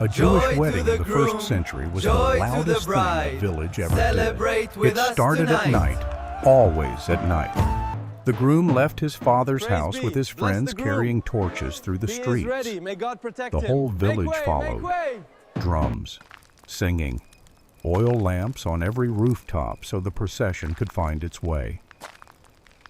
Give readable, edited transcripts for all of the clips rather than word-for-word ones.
A Jewish wedding in the first century was the loudest thing the village ever did. It started at night, always at night. The groom left his father's house with his friends carrying torches through the streets. The whole village followed. Drums, singing, oil lamps on every rooftop so the procession could find its way.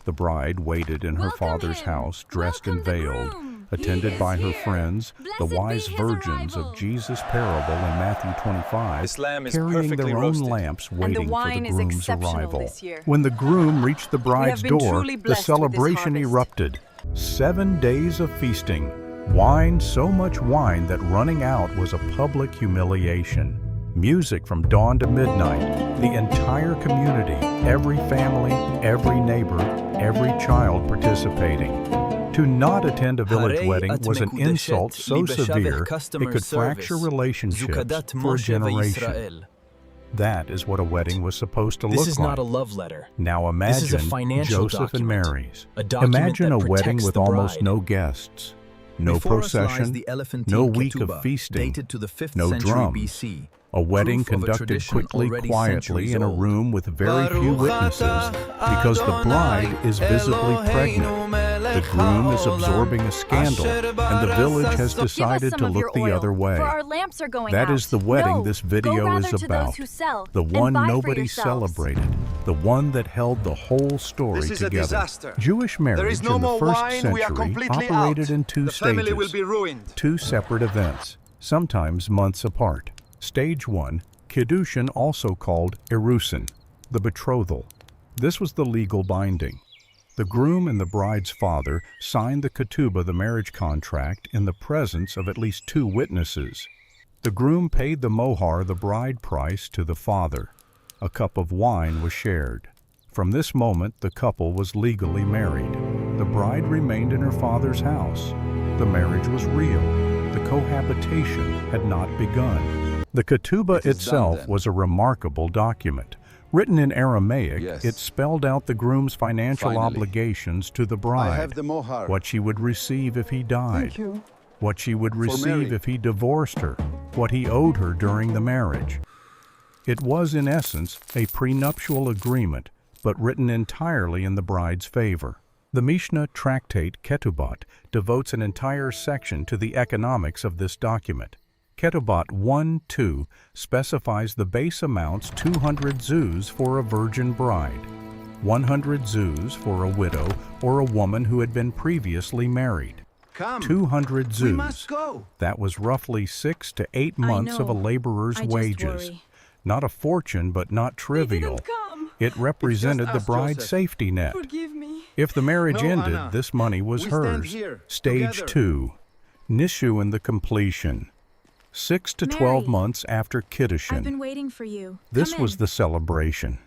The bride waited in her father's house, dressed and veiled, attended by her friends, the wise virgins of Jesus' parable in Matthew 25, carrying their own lamps waiting for the groom's arrival. When the groom reached the bride's door, the celebration erupted. 7 days of feasting. Wine, so much wine that running out was a public humiliation. Music from dawn to midnight. The entire community, every family, every neighbor, every child participating. To not attend a village wedding was an insult so severe it could fracture relationships for a generation. That is what a wedding was supposed to look like. This is not a love letter. Now imagine Joseph and Mary's. Imagine a wedding with almost no guests, no procession, no week of feasting, no drums. A wedding conducted quickly, quietly in a room with very few witnesses because the bride is visibly pregnant. The groom is absorbing a scandal, and the village has decided to look the other way. That is the wedding this video is about. The one nobody celebrated. The one that held the whole story together. Jewish marriage in the first century operated in two stages, two separate events, sometimes months apart. Stage 1, Kiddushin, also called Erusin, the betrothal. This was the legal binding. The groom and the bride's father signed the ketubah, the marriage contract, in the presence of at least 2 witnesses. The groom paid the mohar, the bride price, to the father. A cup of wine was shared. From this moment, the couple was legally married. The bride remained in her father's house. The marriage was real. The cohabitation had not begun. The ketubah itself was a remarkable document. Written in Aramaic, it spelled out the groom's financial obligations to the bride, what she would receive if he died, what she would receive if he divorced her, what he owed her during the marriage. It was, in essence, a prenuptial agreement, but written entirely in the bride's favor. The Mishnah tractate Ketubot devotes an entire section to the economics of this document. Ketubot 1:2 specifies the base amounts 200 zuz for a virgin bride, 100 zuz for a widow or a woman who had been previously married. 200 zuz. That was roughly 6 to 8 months of a laborer's wages. Not a fortune, but not trivial. It represented the bride's safety net. If the marriage ended, this money was hers. Stage 2, Nishu, the completion. 6 to 12 months after Kiddushin. I've been waiting for you. This was the celebration.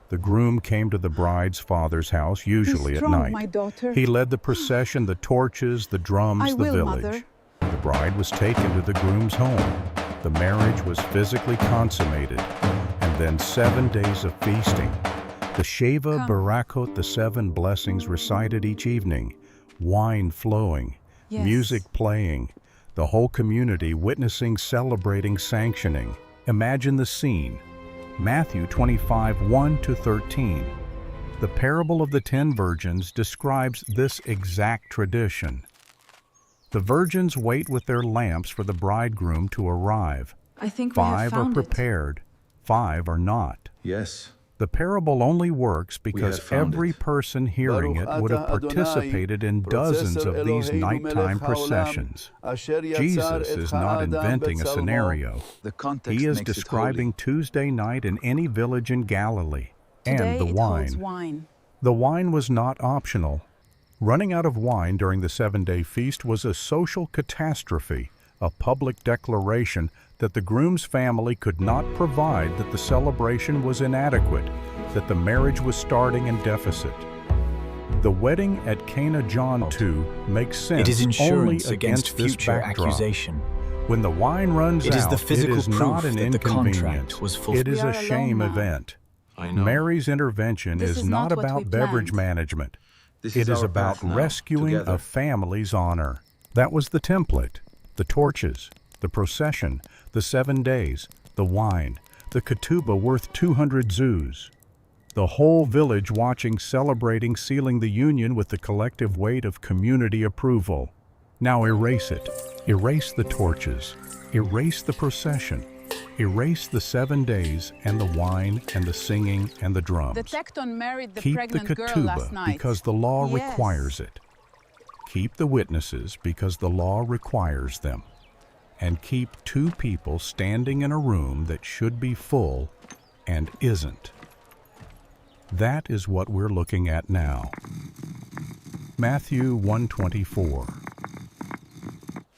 The groom came to the bride's father's house, usually at night. He led the procession, the torches, the drums, the village. Mother. The bride was taken to the groom's home. The marriage was physically consummated. And then 7 days of feasting. The Sheva Barakot, the 7 blessings recited each evening. Wine flowing, music playing. The whole community witnessing, celebrating, sanctioning. Imagine the scene. Matthew 25:1-13. The parable of the 10 virgins describes this exact tradition. The virgins wait with their lamps for the bridegroom to arrive. I think 5 are prepared, 5 are not. Yes. The parable only works because every person hearing it would have participated in dozens of these nighttime processions. Jesus is not inventing a scenario. He is describing Tuesday night in any village in Galilee. And the wine. The wine was not optional. Running out of wine during the 7-day feast was a social catastrophe, a public declaration that the groom's family could not provide, that the celebration was inadequate, that the marriage was starting in deficit. The wedding at Cana John 2 makes sense it is insurance only against this future backdrop. accusation. When the wine runs It is out, the physical it is proof not an that the inconvenience. contract was fulfilled. It is a We are alone shame now. event. I know. Mary's intervention This is is not not what about we beverage planned. management. This It is our about path now, rescuing together. a family's honor. That was the template, the torches, the procession, the 7 days, the wine, the ketubah worth 200 zuz. The whole village watching, celebrating, sealing the union with the collective weight of community approval. Now erase it. Erase the torches. Erase the procession. Erase the 7 days and the wine and the singing and the drums. The Tecton married the Keep the pregnant girl last ketubah night. because the law Yes. requires it. Keep the witnesses because the law requires them. And keep 2 people standing in a room that should be full and isn't. That is what we're looking at now. Matthew 1:24.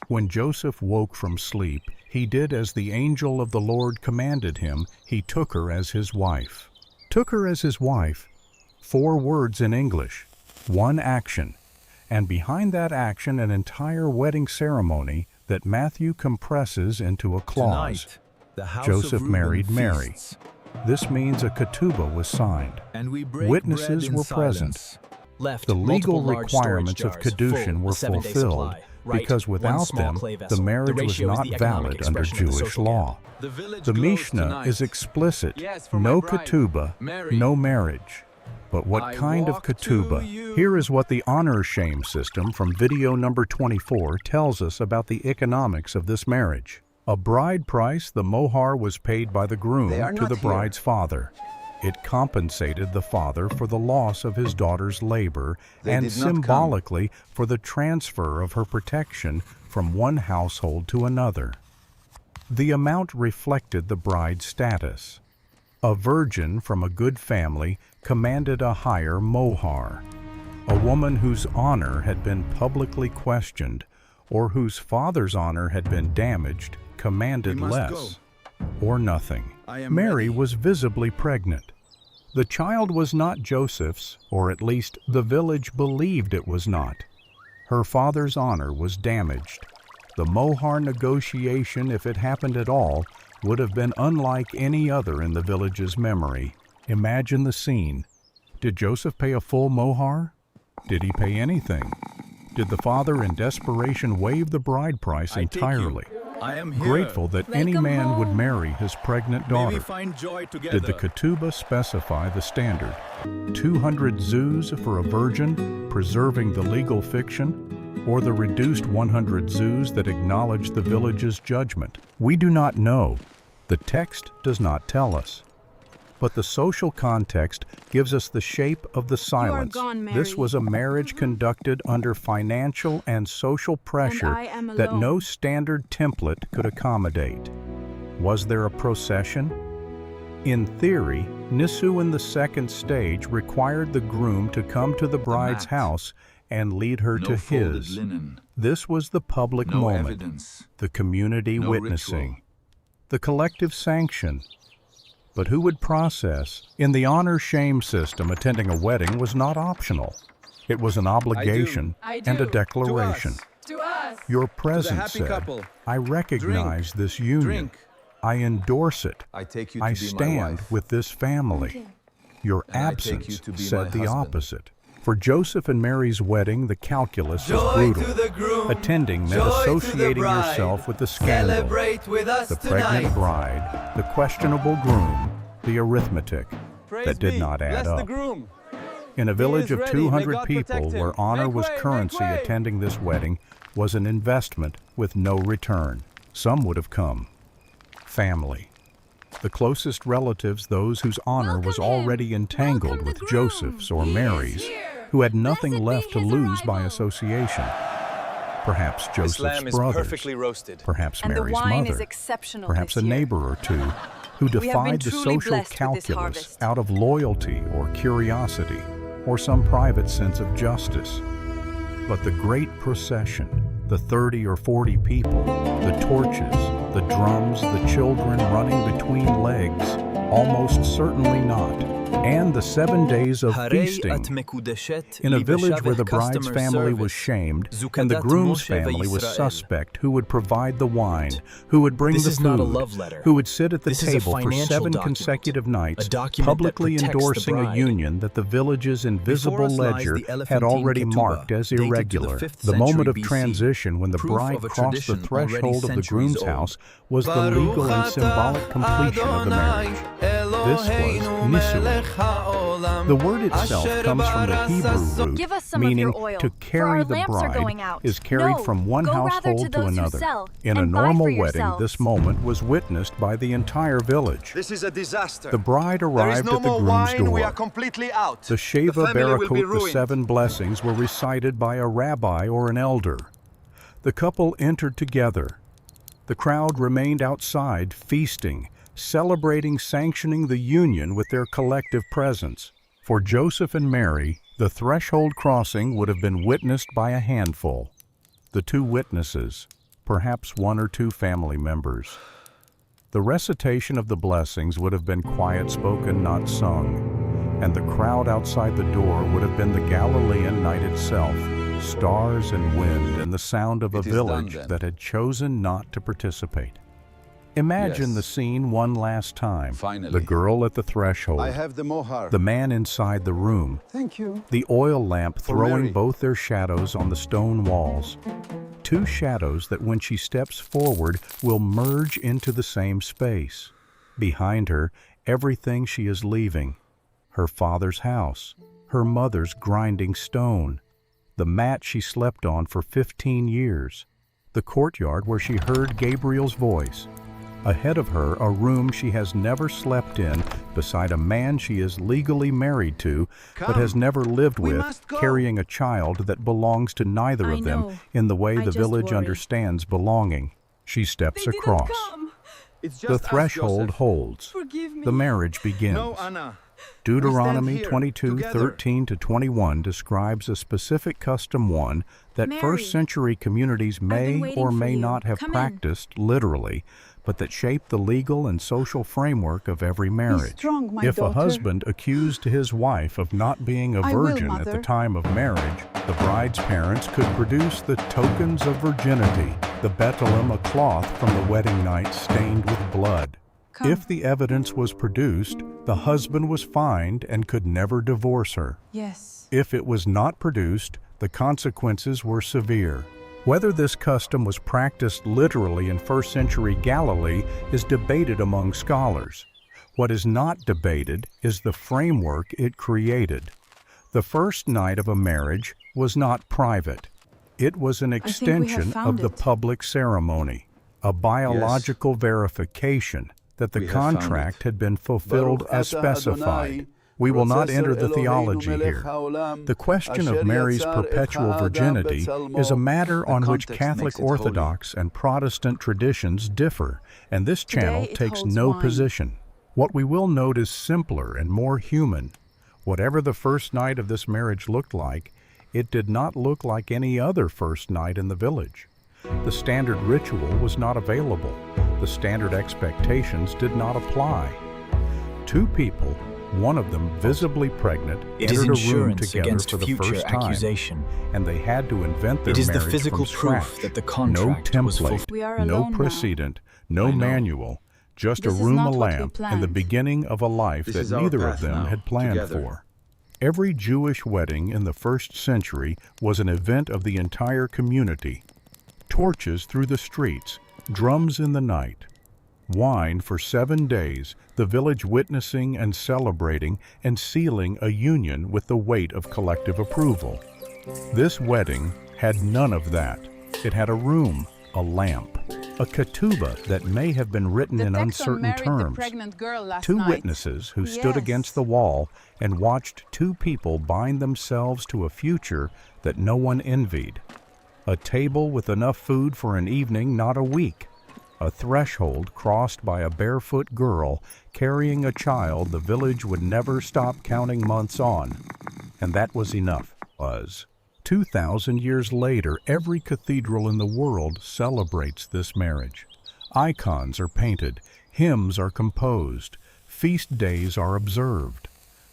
When Joseph woke from sleep, he did as the angel of the Lord commanded him. He took her as his wife. Took her as his wife. 4 words in English, 1 action, and behind that action an entire wedding ceremony that Matthew compresses into a clause. Tonight, the house Joseph of Reuben married Mary. feasts, This means a ketubah was signed. and we break Witnesses bread in were silence. Left The legal multiple large requirements storage of jars kedushin full, were a 7-day fulfilled supply. Right, because one without small them, clay the vessel. marriage was ratio is not the economic valid under expression of the Jewish social law. gap. The village The glows Mishnah tonight. is explicit. Yes, for No my bride, ketubah, Mary. no marriage. But what I kind of walk to ketubah? you. Here is what the honor shame system from video number 24 tells us about the economics of this marriage. A bride price, the mohar, was paid by the groom They are to not the here. bride's father. It compensated the father for the loss of his daughter's labor They and did not come. symbolically for the transfer of her protection from one household to another. The amount reflected the bride's status. A virgin from a good family commanded a higher mohar. A woman whose honor had been publicly questioned or whose father's honor had been damaged commanded We must less or nothing. I am Mary ready. was visibly pregnant. The child was not Joseph's, or at least the village believed it was not. Her father's honor was damaged. The mohar negotiation, if it happened at all, would have been unlike any other in the village's memory. Imagine the scene. Did Joseph pay a full mohar? Did he pay anything? Did the father in desperation waive the bride price I take you. entirely? I am here. Grateful that any Welcome man would home. marry his pregnant May we daughter. find joy together. Did the ketubah specify the standard? 200 zuz for a virgin, preserving the legal fiction, or the reduced 100 zuz that acknowledged the village's judgment? We do not know. The text does not tell us. But the social context gives us the shape of the silence. gone, Mary. This was a marriage conducted under financial and social pressure I am that alone. no standard template could accommodate. Was there a procession? In theory, Nisu in the second stage required the groom to come to the bride's mat. house and lead her no to folded his. linen, This was the public no moment, evidence. the community No witnessing, ritual. the collective sanction. But who would process? In the honor-shame system, attending a wedding was not optional. It was an obligation I and a do. declaration. To us. Your presence happy said, couple. I recognize this union. Drink. I endorse it. I take you to I be my stand wife. with this family. Your And I take you absence to be said my the husband. opposite. For Joseph and Mary's wedding, the calculus was Joy brutal. to the groom, Attending meant joy to the associating bride. yourself with the scandal, Celebrate with us the tonight. pregnant bride, the questionable groom, the arithmetic that did not add up. In a village of 200 people where honor was currency, attending this wedding was an investment with no return. Some would have come. Family. The closest relatives, those whose honor was already entangled with Joseph's or Mary's, who had nothing left to lose by association. Perhaps Joseph's brothers, roasted. perhaps And the Mary's wine mother, is exceptional perhaps this a year. neighbor or two who have been defied the truly social blessed with this calculus harvest. out of loyalty or curiosity or some private sense of justice. But the great procession, the 30 or 40 people, the torches, the drums, the children running between legs, almost certainly not. and the 7 days of הרי feasting. את מקודשת In a לי village where the בשבח bride's customer family was service. shamed זו and the כדת groom's משה family was וישראל. suspect, who would provide the wine, who would bring This the is not a food, love letter. who would sit at the This is a table for financial 7 document. consecutive nights, A document that publicly protects the endorsing a bride. union that the village's invisible Before us lies ledger the had elephantine already ketubah, marked as dated to the irregular. 5th The moment century of BC, transition when the proof bride of a crossed the tradition threshold already of the groom's centuries old. house was the legal and symbolic completion of the marriage. This was nisuin. The word itself comes from the Hebrew root, Give us some meaning of your oil, to for carry our the lamps are bride going out. is carried No, from one go rather household to to those who another. sell, In a and buy normal for wedding, yourselves. this moment was witnessed by the entire village. This is a disaster. The bride There is arrived no at the more groom's wine. We are door. completely out. The Sheva family will be Barakot, the ruined. 7 blessings, were recited by a rabbi or an elder. The couple entered together. The crowd remained outside, feasting, celebrating, sanctioning the union with their collective presence. For Joseph and Mary, the threshold crossing would have been witnessed by a handful. The 2 witnesses, perhaps 1 or 2 family members. The recitation of the blessings would have been quiet spoken, not sung, and the crowd outside the door would have been the Galilean night itself, stars and wind and the sound of a It is done village then. that had chosen not to participate. Imagine Yes. the scene one last time. Finally. The girl at the threshold, I have the mohar. the man inside the room, Thank you. the oil lamp throwing Mary. both their shadows on the stone walls. 2 shadows that when she steps forward will merge into the same space. Behind her, everything she is leaving. Her father's house, her mother's grinding stone, the mat she slept on for 15 years, the courtyard where she heard Gabriel's voice. Ahead of her, a room she has never slept in, beside a man she is legally married to, but has never lived We with, must go. carrying a child that belongs to neither I of them know. in the way I the just village worry. understands belonging. She steps across. It's just The us, threshold Joseph. holds. Forgive me. The marriage begins. No, Anna. Deuteronomy We stand here 22, together. 13 to 21 describes a specific custom, one that Mary, first century communities may been waiting or for may you. not have Come in. practiced literally, but that shaped the legal and social framework of every marriage. strong, my If a daughter. husband accused his wife of not being a I will, virgin at the Mother. time of marriage, the bride's parents could produce the tokens of virginity, the betelem, a cloth from the wedding night stained with blood. Come. If the evidence was produced, the husband was fined and could never divorce her. Yes. If it was not produced, the consequences were severe. Whether this custom was practiced literally in first century Galilee is debated among scholars. What is not debated is the framework it created. The first night of a marriage was not private. It was an think we have extension found of the it. public ceremony, a biological verification that the We have found contract it. had been fulfilled as specified. We will not enter the theology here. The question of Mary's perpetual virginity is a matter on which context Catholic makes it holy. Orthodox and Protestant traditions differ, and this channel Today it takes holds no wine. position. What we will note is simpler and more human. Whatever the first night of this marriage looked like, it did not look like any other first night in the village. The standard ritual was not available. The standard expectations did not apply. 2 people, one of them visibly pregnant, It is entered a room insurance together against for the future first time, accusation. and they had to invent their It is the marriage physical from proof scratch. that the No contract was template, fulfilled. We are no alone now. precedent, no I know. manual, just a This is room, not a what we lamp, and the planned. beginning of a life This that is our neither of path them now, had planned together. for. Every Jewish wedding in the first century was an event of the entire community. Torches through the streets, drums in the night, wine for 7 days, the village witnessing and celebrating and sealing a union with the weight of collective approval. This wedding had none of that. It had a room, a lamp, a ketubah that may have been written The in Texan uncertain married the terms. pregnant girl last 2 night. witnesses who stood Yes. against the wall and watched 2 people bind themselves to a future that no one envied. A table with enough food for an evening, not a week. A threshold crossed by a barefoot girl carrying a child the village would never stop counting months on. And that was enough. 2,000 years later, every cathedral in the world celebrates this marriage. Icons are painted, hymns are composed, feast days are observed.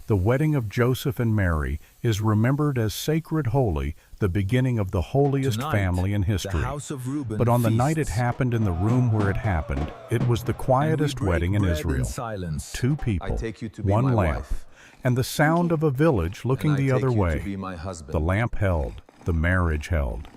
The wedding of Joseph and Mary is remembered as sacred holy, the beginning of the holiest Tonight, family in the history. house of Reuben But on the night it feasts. happened in the room where it happened, it was the quietest break wedding in bread Israel. silence. 2 people, I take you to be 1 my lamp, wife. and the sound of a village looking And I the take other you to way. be my husband. The lamp held, the marriage held.